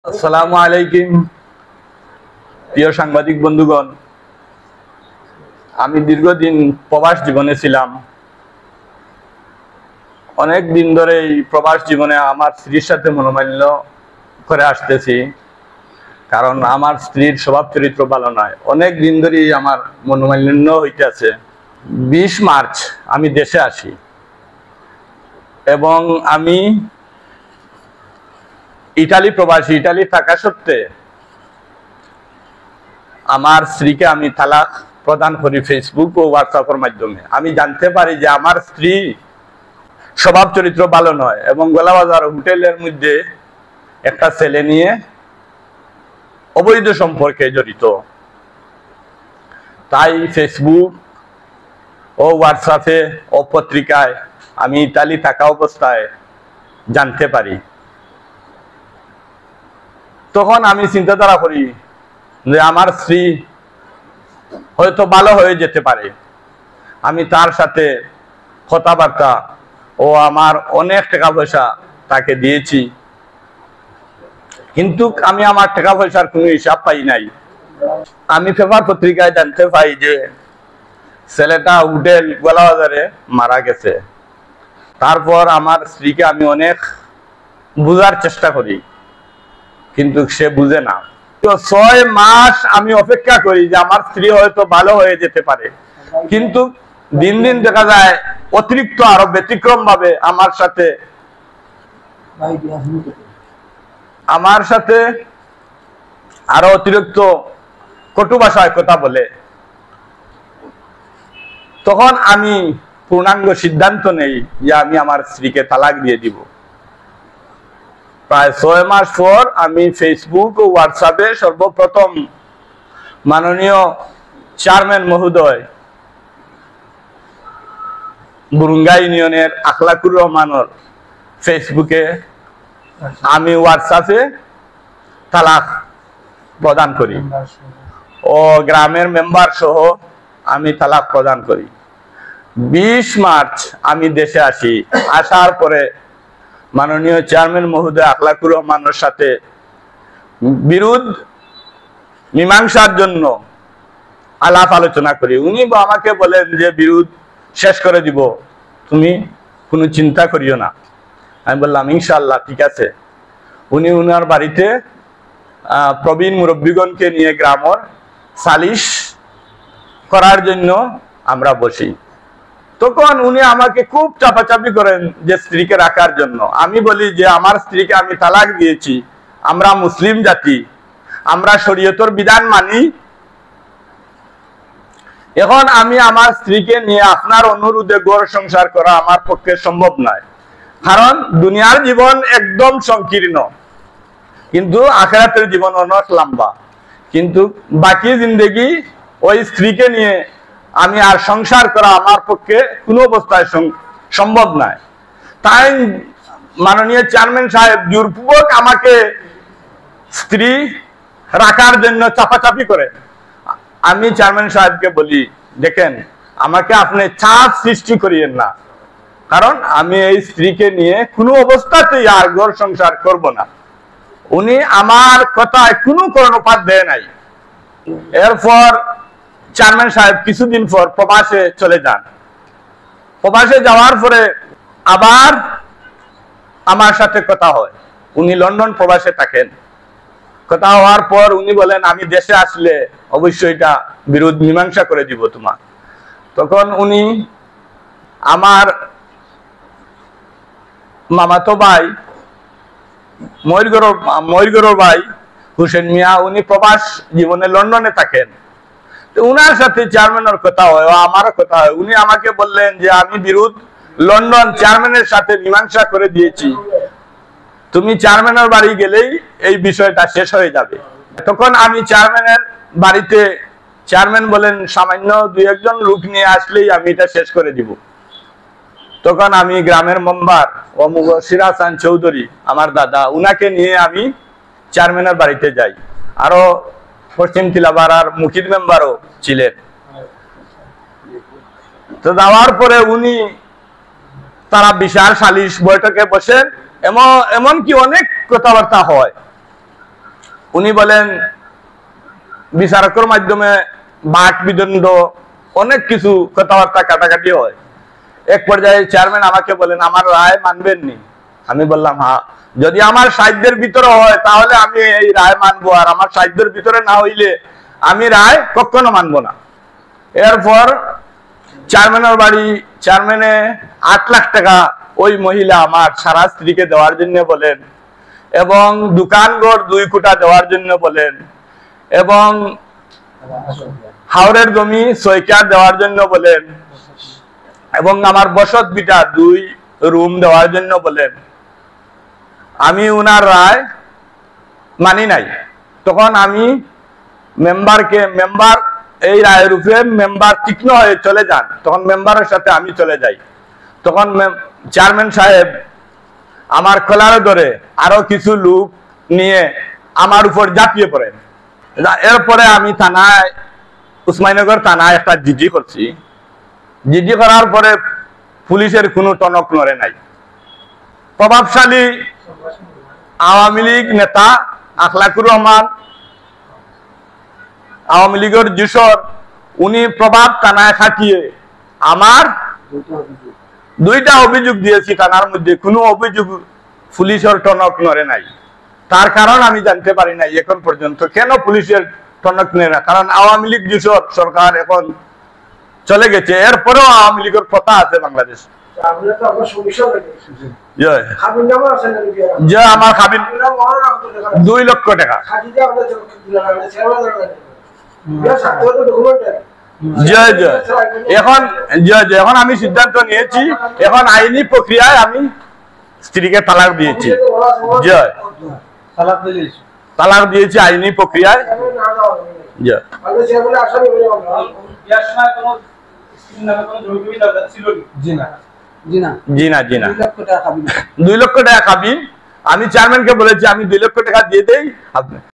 আসসালামু আলাইকুম প্রিয় সাংবাদিক বন্ধুগণ, আমি দীর্ঘদিন প্রবাস জীবনে ছিলাম। অনেক দিন ধরে এই প্রবাস জীবনে আমার স্ত্রীর সাথে মনোমালিন্য করে আসতেছি, কারণ আমার স্ত্রীর স্বভাব চরিত্র ভালো নয়। অনেক দিন ধরেই আমার মনোমালিন্য হইতেছে। 20 মার্চ আমি দেশে আসি এবং আমি ইটালি প্রবাসী। ইটালি থাকা সত্ত্বে আমার স্ত্রীকে আমি তালাক প্রদান করি ফেসবুক ও হোয়াটসঅ্যাপের মাধ্যমে। আমি জানতে পারি যে আমার স্ত্রী স্বভাব চরিত্র ভালো নয় এবং গোলাবাজার হোটেলের মধ্যে একটা ছেলে নিয়ে অবৈধ সম্পর্কে জড়িত। তাই ফেসবুক ও হোয়াটসঅ্যাপে ও পত্রিকায় আমি ইতালি থাকা অবস্থায় জানতে পারি। তখন আমি চিন্তাধারা করি যে আমার স্ত্রী হয়তো ভালো হয়ে যেতে পারে। আমি তার সাথে কথাবার্তা ও আমার অনেক টাকা পয়সা তাকে দিয়েছি, কিন্তু আমি আমার টাকা পয়সার কোনো হিসাব পাই নাই। আমি পেপার পত্রিকায় জানতে পাই যে ছেলেটা হোটেল গোলাবাজারে মারা গেছে। তারপর আমার স্ত্রীকে আমি অনেক বুঝার চেষ্টা করি, কিন্তু সে বুঝে না। তো 6 মাস আমি অপেক্ষা করি যে আমার স্ত্রী হয়তো ভালো হয়ে যেতে পারে, কিন্তু দিন দিন দেখা যায় অতিরিক্ত আরো ব্যতিক্রম ভাবে আমার সাথে আরো অতিরিক্ত কটু ভাষায় কথা বলে। তখন আমি পূর্ণাঙ্গ সিদ্ধান্ত নেই যে আমি আমার স্ত্রীকে তালাক দিয়ে দিব। প্রায় 6 মাস পর আমি ফেসবুক ও হোয়াটসঅ্যাপে সর্বপ্রথম মাননীয় চেয়ারম্যান মহোদয় বুরুঙ্গা ইউনিয়নের আখলাকুর রহমানের ফেসবুকে আমি হোয়াটসঅ্যাপে তালাক প্রদান করি ও গ্রামের মেম্বার সহ আমি তালাক প্রদান করি। 20 মার্চ আমি দেশে আসি। আসার পরে মাননীয় চেয়ারম্যান মহোদয় আখলাকুর রহমানের সাথে বিরোধ মীমাংসার জন্য আলাপ আলোচনা করি। উনি আমাকে বলেন যে বিরোধ শেষ করে দিব, তুমি কোনো চিন্তা করিও না। আমি বললাম ইনশাআল্লাহ ঠিক আছে। উনি উনার বাড়িতে প্রবীণ মুরব্বীগণকে নিয়ে গ্রামের সালিশ করার জন্য আমরা বসি। তখন উনি আমাকে খুব চাপাচাপি করেন যে স্ত্রীকে রাখার জন্য। আমি বলি যে আমার স্ত্রীকে আমি তালাক দিয়েছি, আমরা মুসলিম জাতি, আমরা শরীয়তের বিধান মানি। এখন আমি আমার স্ত্রীকে নিয়ে আপনার অনুরোধে ঘর সংসার করা আমার পক্ষে সম্ভব নয়, কারণ দুনিয়ার জীবন একদম সংকীর্ণ, কিন্তু আখিরাতের জীবন অনেক লম্বা। কিন্তু বাকি জিন্দেগি ওই স্ত্রীকে নিয়ে আমি আর সংসার করা আমার পক্ষে কোনো অবস্থায় সম্ভব নয়। তাই মাননীয় চেয়ারম্যান সাহেব জোরপূর্বক আমাকে স্ত্রী রাখার জন্য চাপাচাপি করে। আমি চেয়ারম্যান সাহেবকে বলি, দেখেন আমাকে আপনি চাপ সৃষ্টি করিয়েন না, কারণ আমি এই স্ত্রীকে নিয়ে কোনো অবস্থাতেই আর ঘর সংসার করব না। উনি আমার কথায় কোনো কর্ণপাত দেয় নাই। এরপর চেয়ারম্যান সাহেব কিছুদিন পর প্রবাসে চলে যান। প্রবাসে যাওয়ার পরে আবার আমার সাথে কথা হয়। উনি লন্ডন প্রবাসে থাকেন। কথা হওয়ার পর উনি বলেন আমি দেশে আসলে অবশ্যই এটা বিরোধ মীমাংসা করে দিব তোমার। তখন উনি আমার মামাতো ভাই ময়ূরগড়ের ভাই হুসেন মিয়া, উনি প্রবাস জীবনে লন্ডনে থাকেন। তো উনার সাথে চেয়ারম্যানের কথা হয় ও আমারও কথা হয়। উনি আমাকে বললেন যে আমি বিরোধ লন্ডন চেয়ারম্যানের সাথে মীমাংসা করে দিয়েছি, তুমি চেয়ারম্যানের বাড়ি গেলেই এই বিষয়টা শেষ হয়ে যাবে। তখন আমি চেয়ারম্যানের বাড়িতে, চেয়ারম্যান বলেন সামান্য 2-1 লোক নিয়ে আসলেই আমি এটা শেষ করে দিব। তখন আমি গ্রামের মেম্বার ও মুবশির হাসান চৌধুরী আমার দাদা, উনাকে নিয়ে আমি চেয়ারম্যানের বাড়িতে যাই। আরো পশ্চিম তিলাবাড়ার মুখিদ মেম্বারও ছিলেন। তো যাওয়ার পরে উনি তারা বিশাল সালিশ বৈঠকে বসেন, এমনকি অনেক কথাবার্তা হয়। উনি বলেন বিচারকের মাধ্যমে বাক বিদণ্ড অনেক কিছু কথাবার্তা কাটাকাটি হয়। এক পর্যায়ে চেয়ারম্যান আমাকে বলেন আমার রায় মানবেন নি? আমি বললাম হ্যাঁ, যদি আমার সাধ্যের ভিতরে হয় তাহলে আমি এই রায় মানবো, আর আমার সাধ্যের ভিতরে না হইলে আমি রায় কখনো মানবো না। এরপর চেয়ারম্যানের বাড়ি, চেয়ারম্যানে 8 লাখ টাকা ওই মহিলা আমার সারা স্ত্রীকে দেওয়ার জন্য বলেন, এবং দোকানঘর 2 কোটা দেওয়ার জন্য বলেন, এবং হাওড়ের জমি 6 কার দেওয়ার জন্য বলেন, এবং আমার বসত বিটা 2 রুম দেওয়ার জন্য বলেন। আমি উনার রায় মানি নাই। তখন আমি মেম্বার এই রায়ের উপরে মেম্বার তীক্ষ্ণ হয়ে চলে যান, তখন মেম্বারের সাথে আমি চলে যাই। তখন চেয়ারম্যান সাহেব আমার কলার ধরে আরো কিছু লোক নিয়ে আমার উপর ঝাঁপিয়ে পড়েন। এরপরে আমি থানায়, উসমানীনগর থানায় একটা জিডি করছি। জিডি করার পরে পুলিশের কোনো টনক নড়ে নাই। প্রভাবশালী আওয়ামী লীগ নেতা আখলাকুর রহমান, আওয়ামী লীগের যশোর, উনি প্রভাব থানায় খাটিয়ে আমার 2টা অভিযোগ দিয়েছি। থানার মধ্যে কোনো অভিযোগ পুলিশের টনক নড়ে নাই। তার কারণ আমি জানতে পারি নাই এখন পর্যন্ত কেন পুলিশের টনক নড়ে না। কারণ আওয়ামী লীগ যশোর সরকার এখন চলে গেছে, এরপরেও আওয়ামী লীগের কথা আছে বাংলাদেশ। যে আমার খাবিন 2 লক্ষ টাকা। এখন আমি সিদ্ধান্ত নিয়েছি, এখন আইনি প্রক্রিয়ায় আমি স্ত্রীকে তালাক দিয়েছি। তালাক দিয়েছি আইনি প্রক্রিয়ায়। জি না 2 লক্ষ টাকা খাবিন। আমি চেয়ারম্যানকে বলেছি আমি 2 লক্ষ টাকা দিয়ে দেই।